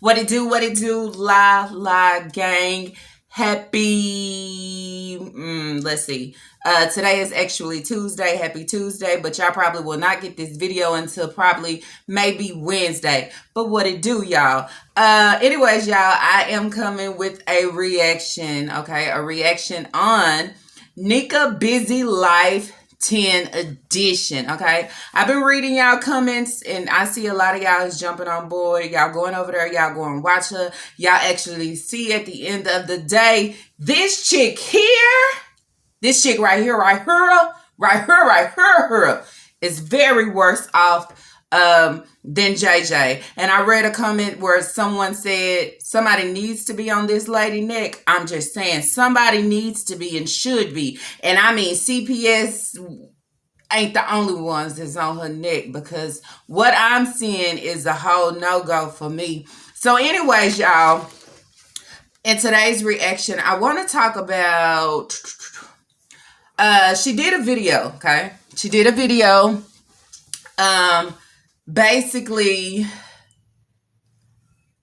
What it do, la gang. Happy, let's see. Today is actually Tuesday. Happy Tuesday, but y'all probably will not get this video until probably maybe Wednesday. But what it do, y'all? Anyways, y'all, I am coming with a reaction, okay? A reaction on Nika Busy Life 10 edition. Okay, I've been reading y'all comments and I see a lot of y'all is jumping on board. Y'all going over there, y'all going watch her. Y'all actually see at the end of the day, this chick here, this chick right here is very worse off than JJ. And I read a comment where someone said somebody needs to be on this lady neck. I'm just saying somebody needs to be and should be. And I mean CPS ain't the only ones that's on her neck, because what I'm seeing is a whole no-go for me. So anyways, y'all, in today's reaction, I want to talk about she did a video, okay? She did a video basically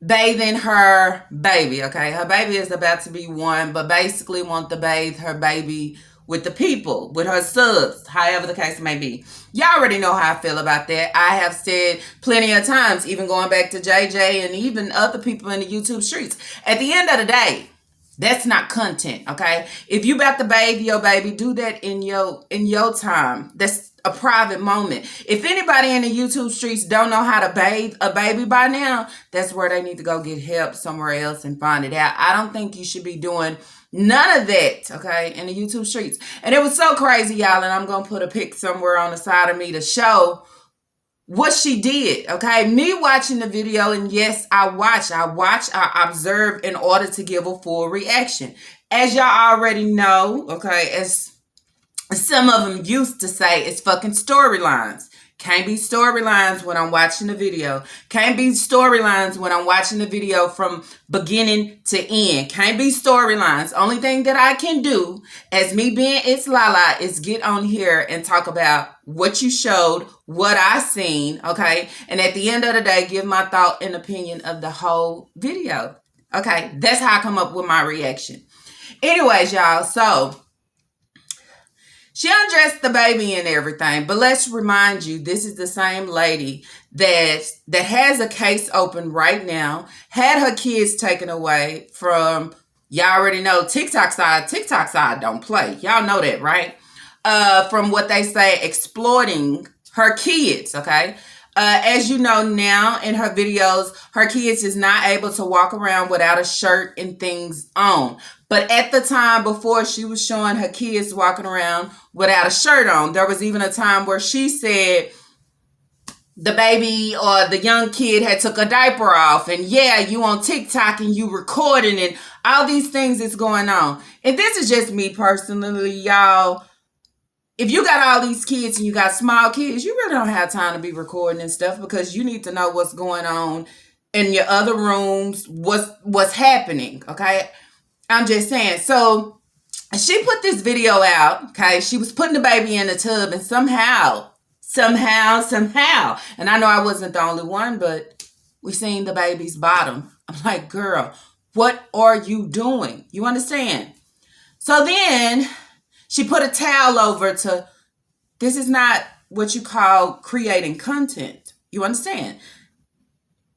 bathing her baby, okay? Her baby is about to be 1, but basically want to bathe her baby with the people, with her subs, however the case may be. Y'all already know how I feel about that. I have said plenty of times, even going back to JJ and even other people in the YouTube streets. At the end of the day, that's not content, okay? If you about to bathe your baby, do that in your time. That's a private moment. If anybody in the YouTube streets don't know how to bathe a baby by now, that's where they need to go get help somewhere else and find it out. I don't think you should be doing none of that, okay, in the YouTube streets. And it was so crazy, y'all, and I'm going to put a pic somewhere on the side of me to show what she did, okay? Me watching the video, and yes, I observe in order to give a full reaction. As y'all already know, okay, as some of them used to say, it's fucking storylines. Can't be storylines when I'm watching the video. Can't be storylines when I'm watching the video from beginning to end. Can't be storylines. Only thing that I can do as me being It's Lala is get on here and talk about what you showed, what I seen, okay? And at the end of the day, give my thought and opinion of the whole video. Okay, that's how I come up with my reaction. Anyways, y'all, so she undressed the baby and everything, but let's remind you, this is the same lady that has a case open right now, had her kids taken away from, y'all already know, TikTok side don't play. Y'all know that, right? From what they say, exploiting her kids, okay? As you know now, in her videos, her kids is not able to walk around without a shirt and things on. But at the time before, she was showing her kids walking around without a shirt on. There was even a time where she said the baby or the young kid had took a diaper off. And yeah, you on TikTok and you recording and all these things is going on. And this is just me personally, y'all. If you got all these kids and you got small kids, you really don't have time to be recording and stuff, because you need to know what's going on in your other rooms, what's happening, okay? I'm just saying. So she put this video out, okay? She was putting the baby in the tub, and somehow, and I know I wasn't the only one, but we seen the baby's bottom. I'm like, girl, what are you doing? You understand? So then she put a towel over to, this is not what you call creating content. You understand?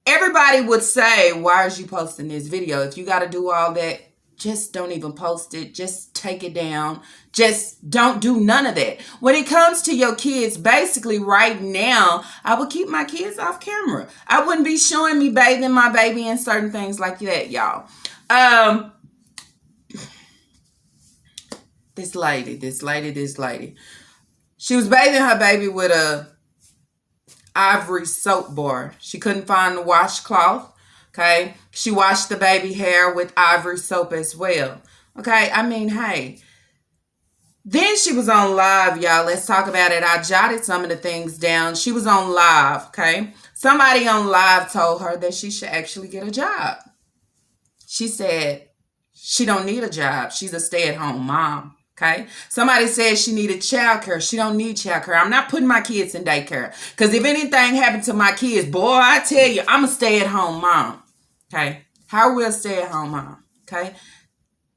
Everybody would say, why is you posting this video? If you got to do all that, just don't even post it. Just take it down. Just don't do none of that. When it comes to your kids, basically right now, I would keep my kids off camera. I wouldn't be showing me bathing my baby and certain things like that, y'all. This lady. She was bathing her baby with a ivory soap bar. She couldn't find the washcloth. Okay. She washed the baby hair with ivory soap as well. Okay. I mean, hey. Then she was on live, y'all. Let's talk about it. I jotted some of the things down. She was on live. Okay. Somebody on live told her that she should actually get a job. She said she don't need a job. She's a stay-at-home mom. Okay. Somebody said she needed childcare. She don't need childcare. I'm not putting my kids in daycare, because if anything happened to my kids, boy, I tell you, I'm a stay-at-home mom. Okay. How are we a stay-at-home mom? Okay.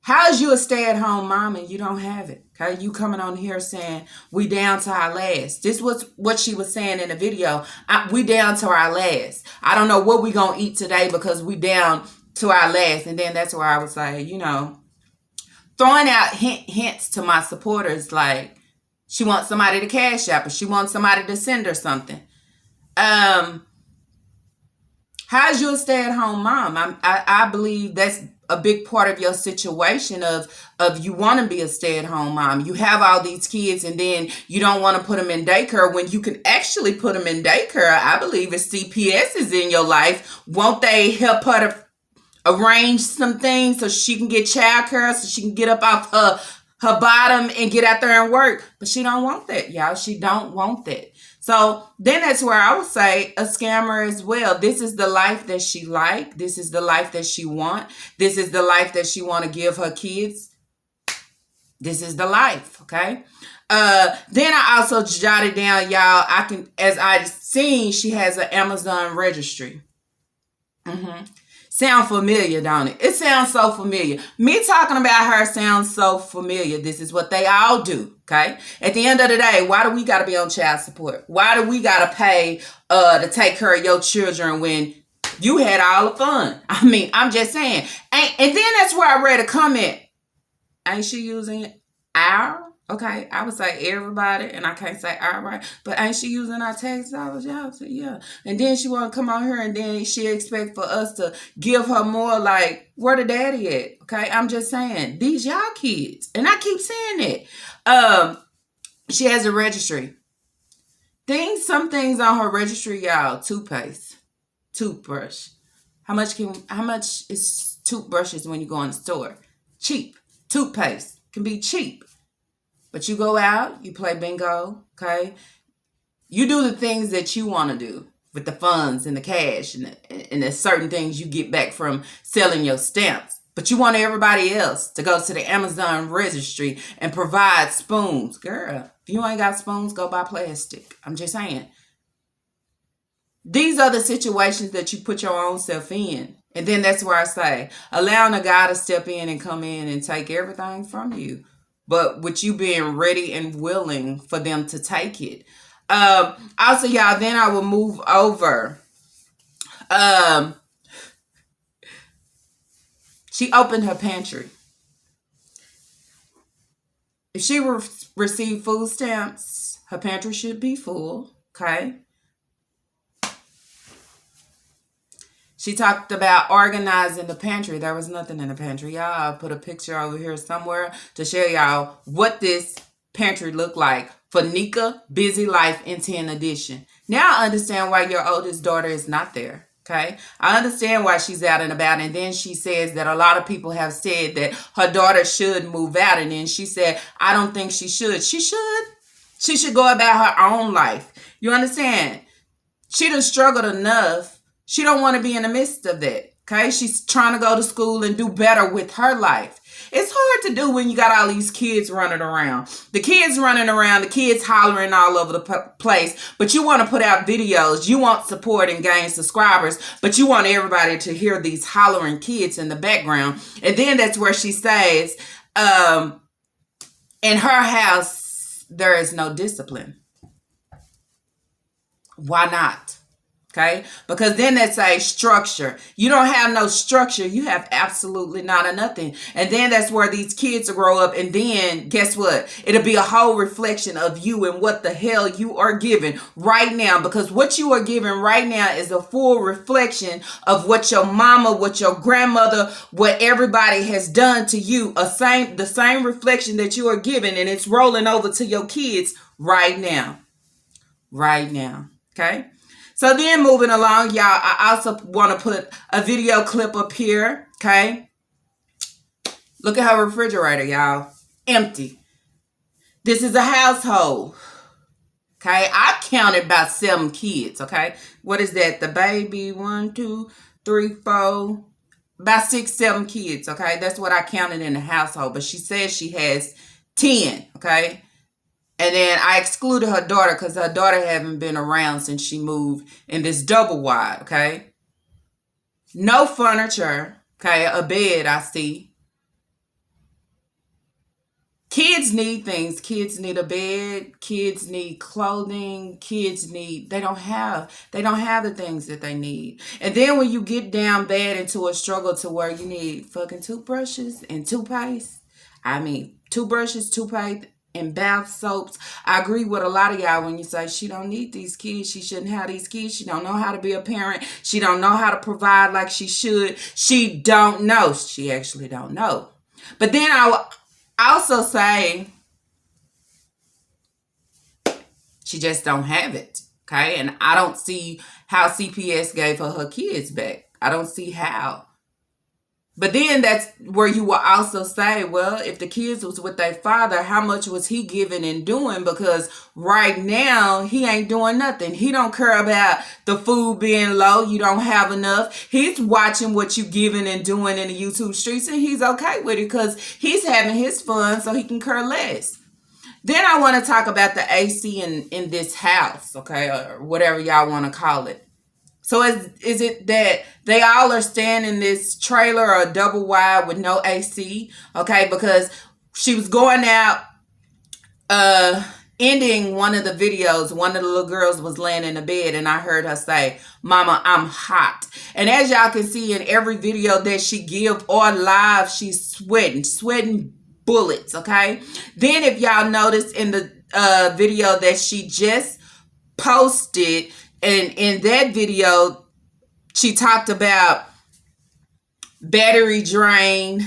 How is you a stay-at-home mom and you don't have it? Okay. You coming on here saying we down to our last. This was what she was saying in the video. We down to our last. I don't know what we gonna eat today because we down to our last. And then that's where I was like, throwing out hints to my supporters, like she wants somebody to cash app her. She wants somebody to send her something. How's you a stay-at-home mom? I believe that's a big part of your situation of you want to be a stay-at-home mom. You have all these kids and then you don't want to put them in daycare when you can actually put them in daycare. I believe if CPS is in your life, won't they help her to arrange some things so she can get childcare, so she can get up off her bottom and get out there and work? But she don't want that, y'all. She don't want that. So then that's where I would say a scammer as well. This is the life that she like. This is the life that she want. This is the life that she want to give her kids. This is the life, okay? Then I also jotted down, y'all, as I seen, she has an Amazon registry. Sound familiar, don't it? It sounds so familiar. Me talking about her sounds so familiar. This is what they all do, okay? At the end of the day, why do we got to be on child support? Why do we got to pay to take care of your children when you had all the fun? I mean, I'm just saying. And then that's where I read a comment. Ain't she using our? Okay, I would say everybody, and I can't say our, right? But ain't she using our tax dollars? Y'all say, yeah. And then she want to come on here, and then she expect for us to give her more, like, where the daddy at? Okay, I'm just saying, these y'all kids. And I keep saying it. She has a registry. Some things on her registry, y'all, toothpaste, toothbrush. How much is toothbrushes when you go in the store? Cheap. Toothpaste can be cheap. But you go out, you play bingo, okay? You do the things that you want to do with the funds and the cash and the certain things you get back from selling your stamps. But you want everybody else to go to the Amazon registry and provide spoons. Girl, if you ain't got spoons, go buy plastic. I'm just saying. These are the situations that you put your own self in. And then that's where I say, allowing a guy to step in and come in and take everything from you. But with you being ready and willing for them to take it. Also, y'all, then I will move over. She opened her pantry. If she received food stamps, her pantry should be full, okay? She talked about organizing the pantry. There was nothing in the pantry. Y'all, I'll put a picture over here somewhere to show y'all what this pantry looked like for Nika Busy Life in 10 edition. Now I understand why your oldest daughter is not there. Okay, I understand why she's out and about. And then she says that a lot of people have said that her daughter should move out. And then she said, I don't think she should. She should. She should go about her own life. You understand? She done struggled enough. She don't want to be in the midst of that, okay? She's trying to go to school and do better with her life. It's hard to do when you got all these kids running around. The kids running around, the kids hollering all over the place, but you want to put out videos. You want support and gain subscribers, but you want everybody to hear these hollering kids in the background. And then that's where she says, in her house, there is no discipline. Why not? Okay, because then that's a structure. You don't have no structure. You have absolutely not a nothing. And then that's where these kids will grow up. And then guess what? It'll be a whole reflection of you and what the hell you are giving right now. Because what you are giving right now is a full reflection of what your mama, what your grandmother, what everybody has done to you. The same reflection that you are giving, and it's rolling over to your kids right now. Right now. Okay. So then moving along, y'all, I also want to put a video clip up here, okay? Look at her refrigerator, y'all. Empty. This is a household, okay? I counted about 7 kids, okay? What is that? The baby, 1, 2, 3, 4, about 6, 7 kids, okay? That's what I counted in the household. But she says she has 10, okay? And then I excluded her daughter because her daughter haven't been around since she moved in this double wide, okay? No furniture. Okay, a bed I see. Kids need things. Kids need a bed. Kids need clothing. Kids need they don't have the things that they need. And then when you get down bad into a struggle to where you need fucking toothbrushes and toothpaste. I mean, toothbrushes, toothpaste, and bath soaps. I agree with a lot of y'all when you say she don't need these kids. She shouldn't have these kids. She don't know how to be a parent. She don't know how to provide like she should. She don't know. She actually don't know. But then I also say she just don't have it. Okay. And I don't see how CPS gave her kids back. I don't see how. But then that's where you will also say, well, if the kids was with their father, how much was he giving and doing? Because right now he ain't doing nothing. He don't care about the food being low. You don't have enough. He's watching what you giving and doing in the YouTube streets, and he's okay with it because he's having his fun, so he can care less. Then I want to talk about the AC in this house, okay, or whatever y'all want to call it. So is it that they all are staying in this trailer or double wide with no AC? Okay, because she was going out, ending one of the videos. One of the little girls was laying in the bed, and I heard her say, "Mama, I'm hot." And as y'all can see in every video that she give or live, she's sweating bullets. Okay. Then if y'all notice in the video that she just posted. And in that video, she talked about battery drain,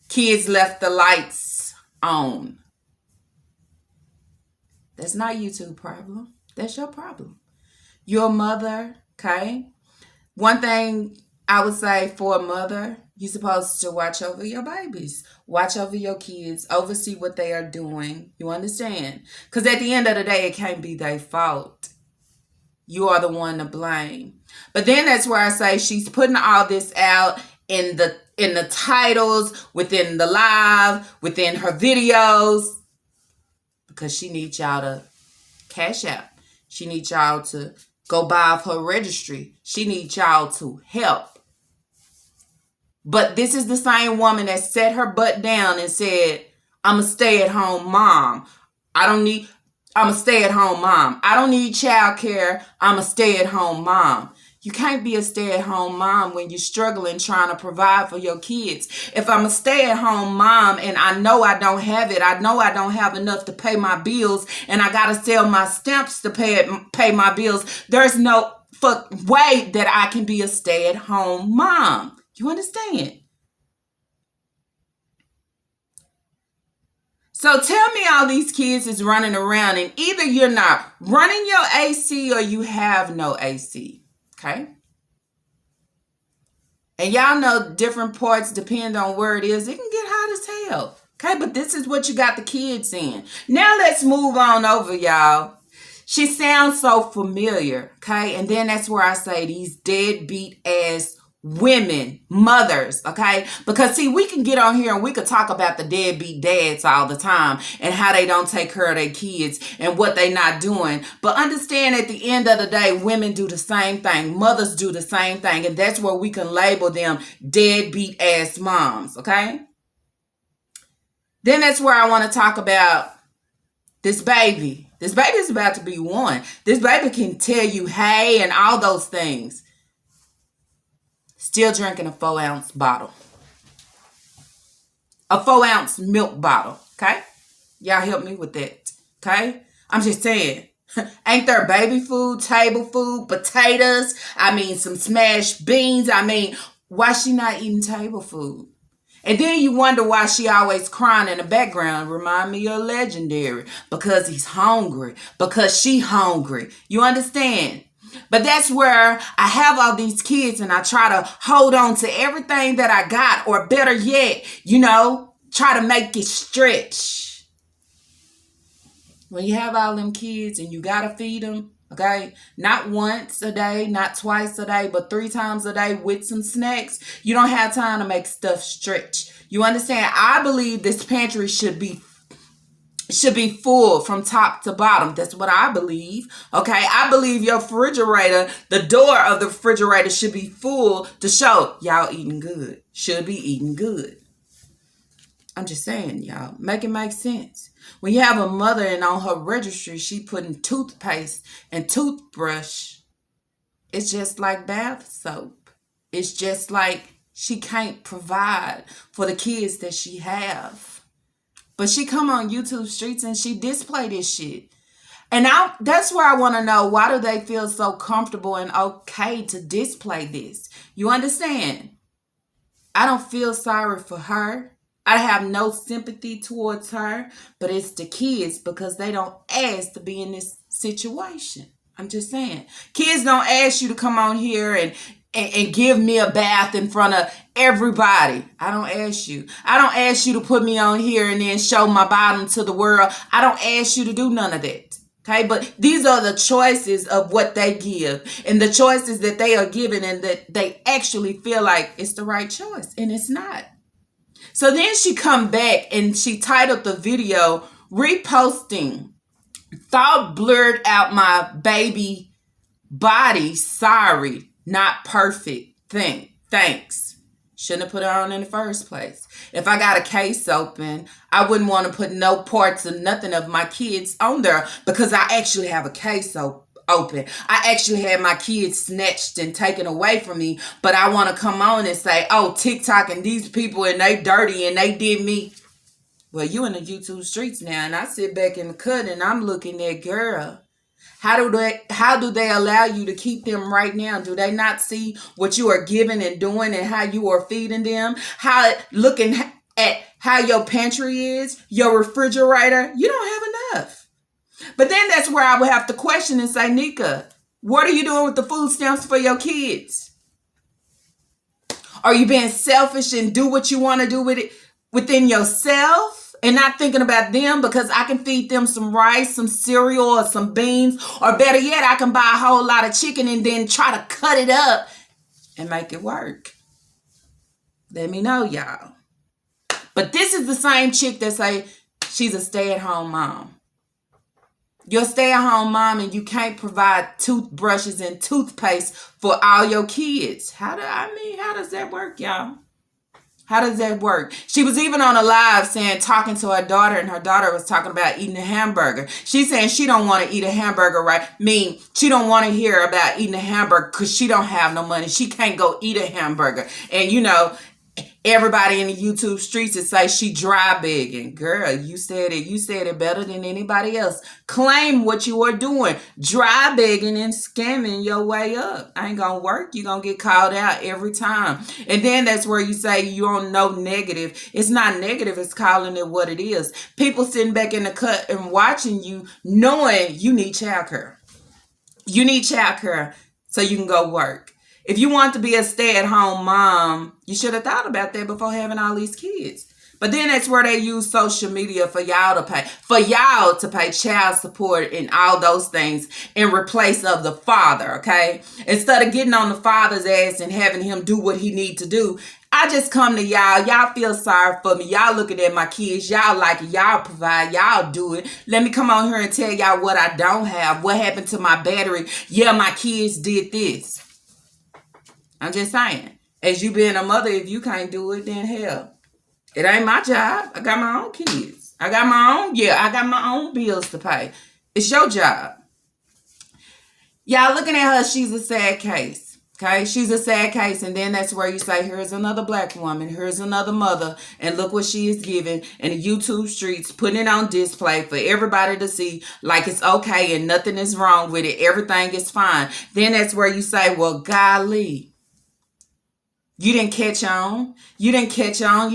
kids left the lights on. That's not YouTube problem. That's your problem. You're a mother, okay? One thing I would say for a mother, you're supposed to watch over your babies. Watch over your kids. Oversee what they are doing. You understand? Because at the end of the day, it can't be their fault. You are the one to blame. But then that's where I say she's putting all this out in the titles, within the live, within her videos, because she needs y'all to cash out. She needs y'all to go buy off her registry. She needs y'all to help. But this is the same woman that set her butt down and said, I'm a stay-at-home mom. I'm a stay-at-home mom. I don't need child care. I'm a stay-at-home mom. You can't be a stay-at-home mom when you're struggling trying to provide for your kids. If I'm a stay-at-home mom and I know I don't have it, I know I don't have enough to pay my bills, and I got to sell my stamps to pay my bills, there's no way that I can be a stay-at-home mom. You understand? So tell me all these kids is running around and either you're not running your AC or you have no AC, okay? And y'all know different parts depend on where it is. It can get hot as hell, okay? But this is what you got the kids in. Now let's move on over, y'all. She sounds so familiar, okay? And then that's where I say these deadbeat ass women, mothers, okay? Because see, we can get on here and we could talk about the deadbeat dads all the time and how they don't take care of their kids and what they not doing. But understand at the end of the day, women do the same thing. Mothers do the same thing. And that's where we can label them deadbeat ass moms, okay? Then that's where I want to talk about this baby. This baby is about to be one. This baby can tell you, hey, and all those things. Still drinking a 4-ounce bottle. A 4-ounce milk bottle. Okay? Y'all help me with that. Okay? I'm just saying. Ain't there baby food, table food, potatoes? I mean, some smashed beans. I mean, why she not eating table food? And then you wonder why she always crying in the background. Remind me of Legendary. Because he's hungry. Because she hungry. You understand? But that's where I have all these kids and I try to hold on to everything that I got, or better yet, try to make it stretch. When you have all them kids and you got to feed them, okay, not once a day, not twice a day, but 3 times a day with some snacks, you don't have time to make stuff stretch. You understand? I believe this pantry should be should be full from top to bottom. That's what I believe. Okay. I believe your refrigerator, the door of the refrigerator should be full to show y'all eating good. Should be eating good. I'm just saying, y'all. Make it make sense. When you have a mother and on her registry, she putting toothpaste and toothbrush, it's just like bath soap. It's just like she can't provide for the kids that she have. But she come on YouTube streets and she display this shit. And that's where I want to know, why do they feel so comfortable and okay to display this? You understand? I don't feel sorry for her. I have no sympathy towards her, but it's the kids, because they don't ask to be in this situation. I'm just saying. Kids don't ask you to come on here and give me a bath in front of everybody. I don't ask you. I don't ask you to put me on here and then show my bottom to the world. I don't ask you to do none of that. Okay, but these are the choices of what they give, and the choices that they are given, and that they actually feel like it's the right choice, and it's not. So then she come back and she titled the video, reposting, "Thought blurred out my baby body. Sorry, not perfect. Thanks. Shouldn't have put her on in the first place. If I got a case open, I wouldn't want to put no parts of nothing of my kids on there, because I actually have a case open. I actually had my kids snatched and taken away from me, but I want to come on and say, oh, TikTok and these people, and they dirty and they did me." Well, you in the YouTube streets now, and I sit back in the cut and I'm looking at, girl, how do they allow you to keep them right now? Do they not see what you are giving and doing, and how you are feeding them? Looking at how your pantry is, your refrigerator, you don't have enough. But then that's where I would have to question and say, Nika, what are you doing with the food stamps for your kids? Are you being selfish and do what you want to do with it within yourself, and not thinking about them? Because I can feed them some rice, some cereal, or some beans, or better yet, I can buy a whole lot of chicken and then try to cut it up and make it work. Let me know, y'all. But this is the same chick that say she's a stay-at-home mom. You're a stay-at-home mom and you can't provide toothbrushes and toothpaste for all your kids. How does that work, y'all? How does that work? She was even on a live talking to her daughter, and her daughter was talking about eating a hamburger. She's saying she don't want to eat a hamburger, right? She don't want to hear about eating a hamburger because she don't have no money. She can't go eat a hamburger. And everybody in the YouTube streets that say she dry begging. Girl, you said it better than anybody else. Claim what you are doing. Dry begging and scamming your way up. Ain't gonna work. You're gonna get called out every time. And then that's where you say you don't know negative. It's not negative. It's calling it what it is. People sitting back in the cut and watching you, knowing you need childcare. You need childcare so you can go work. If you want to be a stay-at-home mom, you should have thought about that before having all these kids. But then that's where they use social media for y'all to pay child support and all those things in replace of the father, okay? Instead of getting on the father's ass and having him do what he need to do, I just come to y'all. Y'all feel sorry for me. Y'all looking at my kids. Y'all like it. Y'all provide. Y'all do it. Let me come on here and tell y'all what I don't have. What happened to my battery? Yeah, my kids did this. I'm just saying, as you being a mother, if you can't do it, then hell, it ain't my job. I got my own kids. I got my own bills to pay. It's your job. Y'all looking at her, she's a sad case. Okay, she's a sad case. And then that's where you say, here's another black woman. Here's another mother. And look what she is giving in the YouTube streets, putting it on display for everybody to see like it's okay and nothing is wrong with it. Everything is fine. Then that's where you say, well, golly. You didn't catch on. You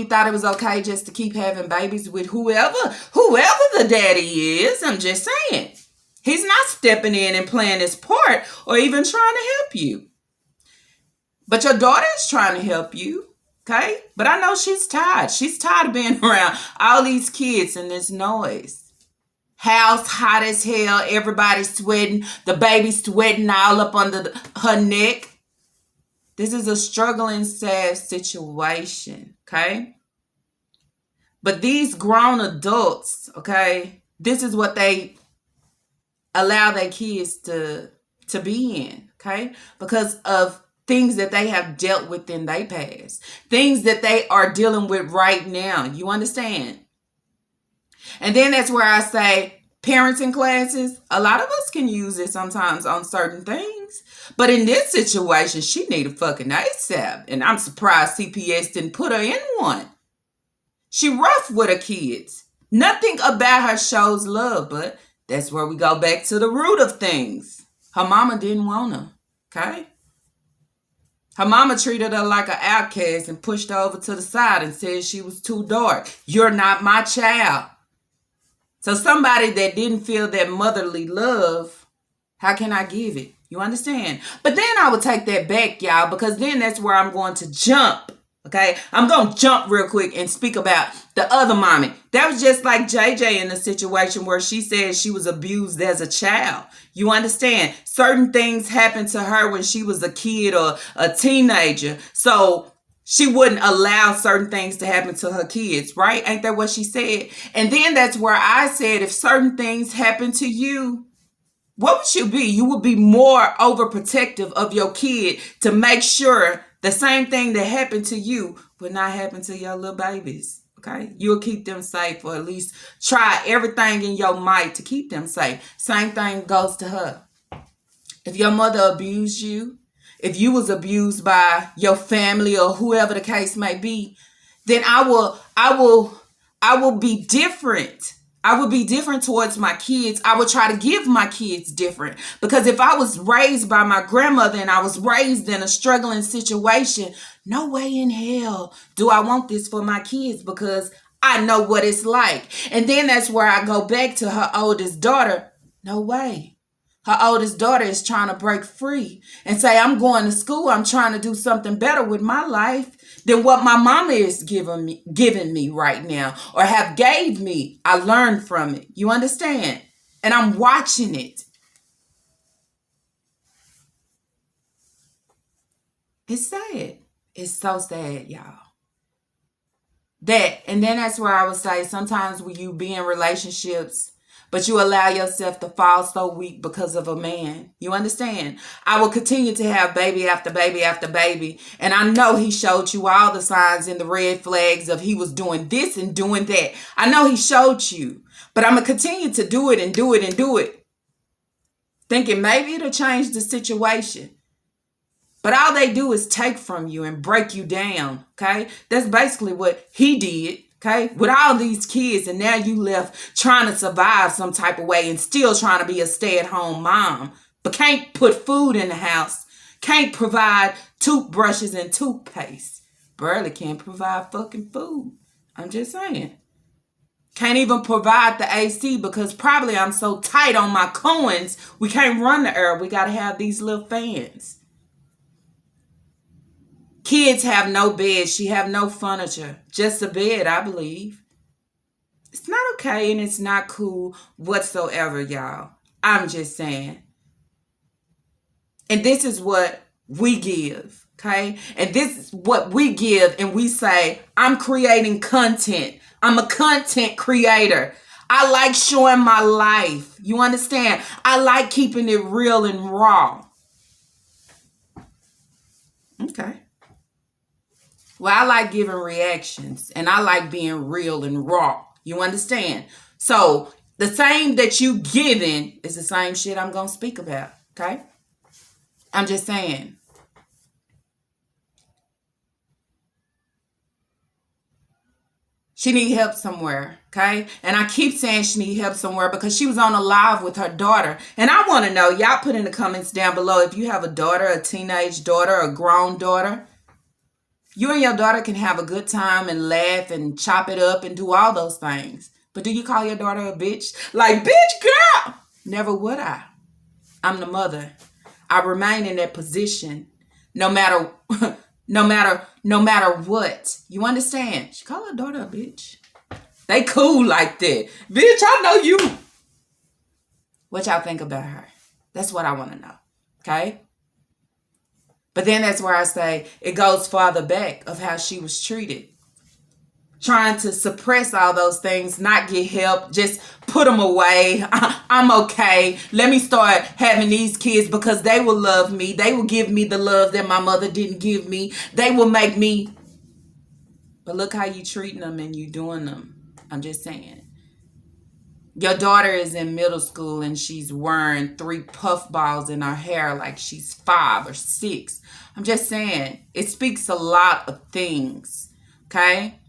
thought it was okay just to keep having babies with whoever the daddy is. I'm just saying. He's not stepping in and playing his part or even trying to help you. But your daughter is trying to help you. Okay? But I know she's tired. She's tired of being around all these kids and this noise. House hot as hell. Everybody's sweating. The baby's sweating all up under her neck. This is a struggling, sad situation, okay? But these grown adults, okay, This is what they allow their kids to be in, okay? Because of things that they have dealt with in their past, things that they are dealing with right now. You understand? And then that's where I say parenting classes. A lot of us can use it sometimes on certain things. But in this situation, she needed fucking ASAP. And I'm surprised CPS didn't put her in one. She rough with her kids. Nothing about her shows love, but that's where we go back to the root of things. Her mama didn't want her, okay? Her mama treated her like an outcast and pushed her over to the side and said she was too dark. You're not my child. So somebody that didn't feel that motherly love, how can I give it? You understand? But then I would take that back, y'all, because then that's where I'm going to jump. Okay, I'm going to jump real quick and speak about the other mommy. That was just like JJ in the situation where she said she was abused as a child. You understand? Certain things happened to her when she was a kid or a teenager. So she wouldn't allow certain things to happen to her kids, right? Ain't that what she said? And then that's where I said, if certain things happen to you, what would you be? You would be more overprotective of your kid to make sure the same thing that happened to you would not happen to your little babies, okay? You'll keep them safe, or at least try everything in your might to keep them safe. Same thing goes to her. If your mother abused you, if you was abused by your family or whoever the case may be, then I will be different. I would be different towards my kids. I would try to give my kids different. Because if I was raised by my grandmother and I was raised in a struggling situation, no way in hell do I want this for my kids, because I know what it's like. And then that's where I go back to her oldest daughter. No way. Her oldest daughter is trying to break free and say, I'm going to school. I'm trying to do something better with my life than what my mama is giving me right now, or have gave me. I learned from it. You understand? And I'm watching it. It's sad. It's so sad, y'all. And then that's where I would say sometimes when you be in relationships, but you allow yourself to fall so weak because of a man. You understand? I will continue to have baby after baby after baby. And I know he showed you all the signs and the red flags of he was doing this and doing that. I know he showed you. But I'm going to continue to do it and do it and do it, thinking maybe it'll change the situation. But all they do is take from you and break you down, okay? That's basically what he did, okay? With all these kids, and now you left trying to survive some type of way and still trying to be a stay-at-home mom, but can't put food in the house, can't provide toothbrushes and toothpaste, barely can provide fucking food. I'm just saying. Can't even provide the AC because probably I'm so tight on my coins, we can't run the air. We got to have these little fans. Kids have no bed. She have no furniture. Just a bed, I believe. It's not okay and it's not cool whatsoever, y'all. I'm just saying. And this is what we give, okay? And this is what we give, and we say, I'm creating content. I'm a content creator. I like showing my life. You understand? I like keeping it real and raw. Okay. Well, I like giving reactions, and I like being real and raw. You understand? So the same that you giving is the same shit I'm going to speak about. Okay? I'm just saying. She need help somewhere, okay? And I keep saying she need help somewhere because she was on a live with her daughter. And I want to know, y'all put in the comments down below if you have a daughter, a teenage daughter, a grown daughter. You and your daughter can have a good time and laugh and chop it up and do all those things. But do you call your daughter a bitch? Like, bitch, girl! Never would I. I'm the mother. I remain in that position no matter what. You understand? She call her daughter a bitch. They cool like that. Bitch, I know you. What y'all think about her? That's what I want to know. Okay? But then that's where I say it goes farther back of how she was treated. trying to suppress all those things, not get help, just put them away. I'm okay. Let me start having these kids because they will love me. They will give me the love that my mother didn't give me. They will make me. But look how you treating them and you doing them. I'm just saying. Your daughter is in middle school and she's wearing 3 puff balls in her hair like she's 5 or 6. I'm just saying, it speaks a lot of things, okay?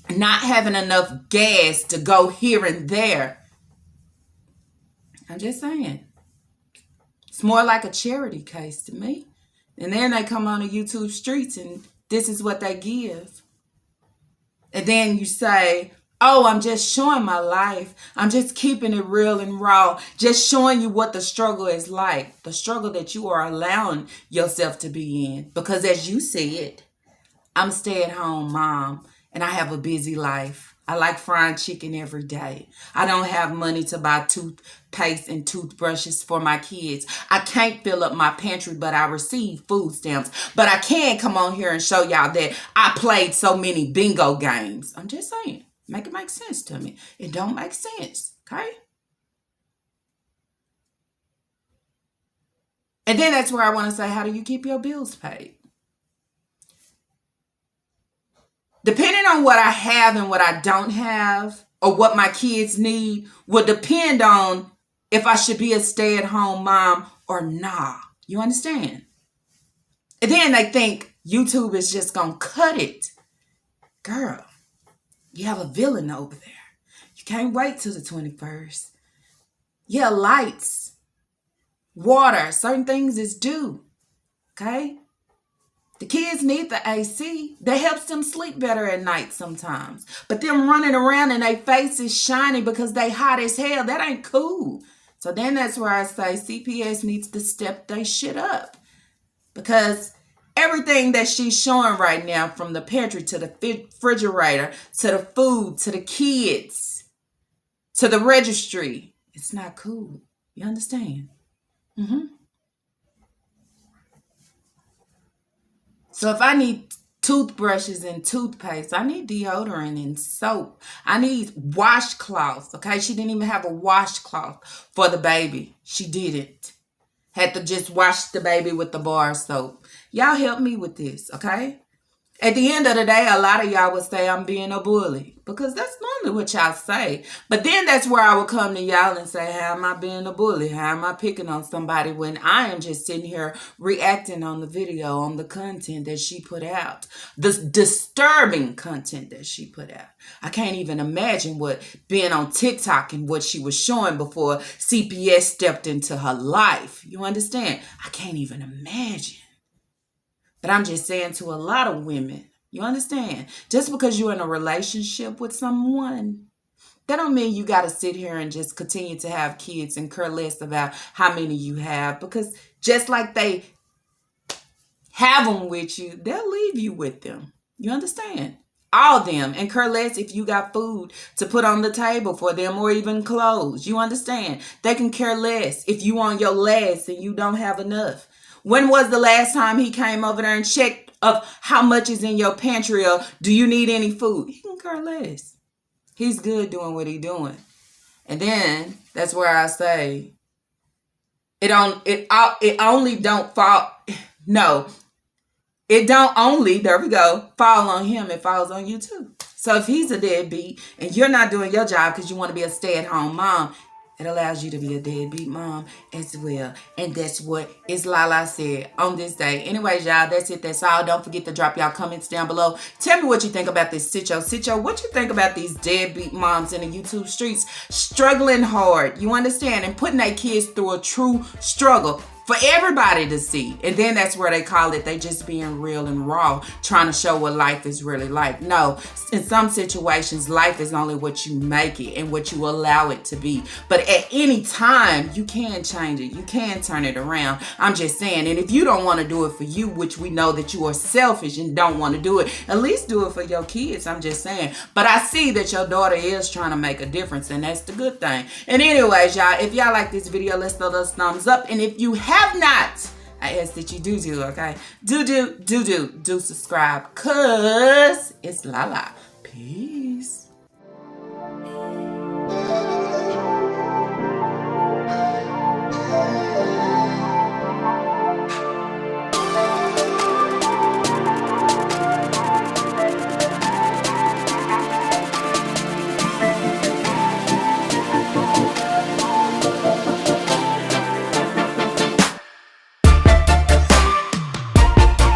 Not having enough gas to go here and there. I'm just saying. It's more like a charity case to me. And then they come on the YouTube streets and this is what they give. And then you say, oh, I'm just showing my life. I'm just keeping it real and raw. Just showing you what the struggle is like. The struggle that you are allowing yourself to be in. Because as you see it, I'm a stay-at-home mom. And I have a busy life. I like frying chicken every day. I don't have money to buy toothpaste and toothbrushes for my kids. I can't fill up my pantry, but I receive food stamps. But I can come on here and show y'all that I played so many bingo games. I'm just saying. Make it make sense to me. It don't make sense, okay? And then that's where I want to say, how do you keep your bills paid? Depending on what I have and what I don't have, or what my kids need, will depend on if I should be a stay-at-home mom or not. You understand? And then they think YouTube is just going to cut it. Girl, you have a villain over there. You can't wait till the 21st. Yeah, lights, water, certain things is due. Okay? The kids need the AC. That helps them sleep better at night sometimes. But them running around and their face is shiny because they hot as hell, that ain't cool. So then that's where I say CPS needs to step their shit up. Because everything that she's showing right now, from the pantry to the refrigerator, to the food, to the kids, to the registry, it's not cool. You understand? So if I need toothbrushes and toothpaste, I need deodorant and soap. I need washcloths, okay? She didn't even have a washcloth for the baby. She didn't. Had to just wash the baby with the bar soap. Y'all help me with this, okay? At the end of the day, a lot of y'all would say I'm being a bully. Because that's normally what y'all say. But then that's where I would come to y'all and say, how am I being a bully? How am I picking on somebody when I am just sitting here reacting on the video, on the content that she put out. The disturbing content that she put out. I can't even imagine what being on TikTok and what she was showing before CPS stepped into her life. You understand? I can't even imagine. But I'm just saying to a lot of women, you understand? Just because you're in a relationship with someone, that don't mean you got to sit here and just continue to have kids and care less about how many you have. Because just like they have them with you, they'll leave you with them. You understand? All them. And care less if you got food to put on the table for them or even clothes. You understand? They can care less if you on your last and you don't have enough. When was the last time he came over there and checked of how much is in your pantry, or do you need any food? He can care less. He's good doing what he's doing. And then that's where I say it only don't fall. No, it don't only, there we go, fall on him. It falls on you too. So if he's a deadbeat and you're not doing your job because you want to be a stay-at-home mom, it allows you to be a deadbeat mom as well. And that's what is Lala said on this day. Anyways, y'all, that's it. That's all. Don't forget to drop y'all comments down below. Tell me what you think about this sitcho. What you think about these deadbeat moms in the YouTube streets struggling hard, you understand, and putting their kids through a true struggle for everybody to see. And then that's where they call it, they just being real and raw, trying to show what life is really like. No, in some situations, life is only what you make it and what you allow it to be. But at any time, you can change it. You can turn it around. I'm just saying. And if you don't want to do it for you, which we know that you are selfish and don't want to do it, at least do it for your kids. I'm just saying. But I see that your daughter is trying to make a difference, and that's the good thing. And anyways, y'all, if y'all like this video, let's throw those thumbs up. And if you have not, I ask that you do, okay? Do subscribe, cause it's Lala. Peace.